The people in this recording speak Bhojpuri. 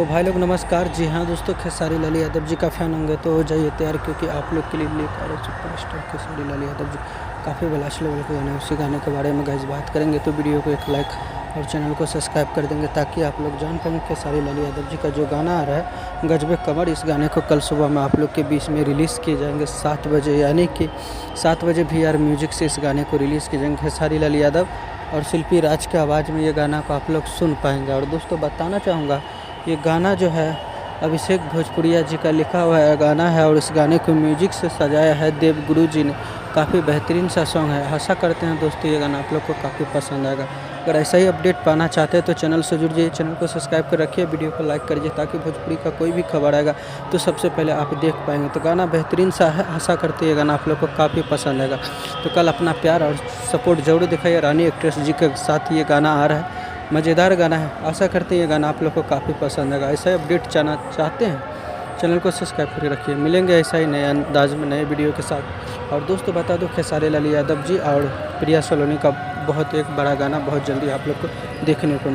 भाई लोग नमस्कार। जी हाँ दोस्तों, खेसारी लाल यादव जी का फ़ैन होंगे तो हो जाइए तैयार, क्योंकि आप लोग के लिए लेकर सुपरस्टार खेसारी लाल यादव जी काफ़ी बलाश लेवल के गाने, उसी गाने के बारे में गाइस बात करेंगे। तो वीडियो को एक लाइक और चैनल को सब्सक्राइब कर देंगे ताकि आप लोग जान पाएंगे खेसारी लाल यादव जी का जो गाना आ रहा है गजबे कमर। इस गाने को कल सुबह में आप लोग के बीच में रिलीज़ किए जाएंगे 7 बजे, यानी कि 7 बजे VR म्यूजिक से इस गाने को रिलीज़ किए जाएंगे। खेसारी लाल यादव और शिल्पी राज के आवाज़ में ये गाना को आप लोग सुन पाएंगे। और दोस्तों बताना चाहूँगा, ये गाना जो है अभिषेक भोजपुरिया जी का लिखा हुआ है गाना है, और इस गाने को म्यूजिक से सजाया है देव गुरु जी ने। काफ़ी बेहतरीन सा सॉन्ग है। आशा करते हैं दोस्तों ये गाना आप लोग को काफ़ी पसंद आएगा। अगर ऐसा ही अपडेट पाना चाहते हैं तो चैनल से जुड़ जाइए, चैनल को सब्सक्राइब कर रखिए, वीडियो को लाइक करिए ताकि भोजपुरी का कोई भी खबर आएगा तो सबसे पहले आप देख पाएंगे। तो गाना बेहतरीन सा है, आशा करते हैं ये गाना आप लोग को काफ़ी पसंद आएगा। तो कल अपना प्यार और सपोर्ट जरूर दिखाइए। रानी एक्ट्रेस जी के साथ ये गाना आ रहा है, मज़ेदार गाना है। आशा करते हैं ये गाना आप लोग को काफ़ी पसंद आएगा। ऐसा ही अपडेट चाहते हैं चैनल को सब्सक्राइब करके रखिए। मिलेंगे ऐसा ही नए अंदाज में नए वीडियो के साथ। और दोस्तों बता दो, खेसारी लाल यादव जी और प्रिया सोलोनी का बहुत एक बड़ा गाना बहुत जल्दी आप लोग को देखने को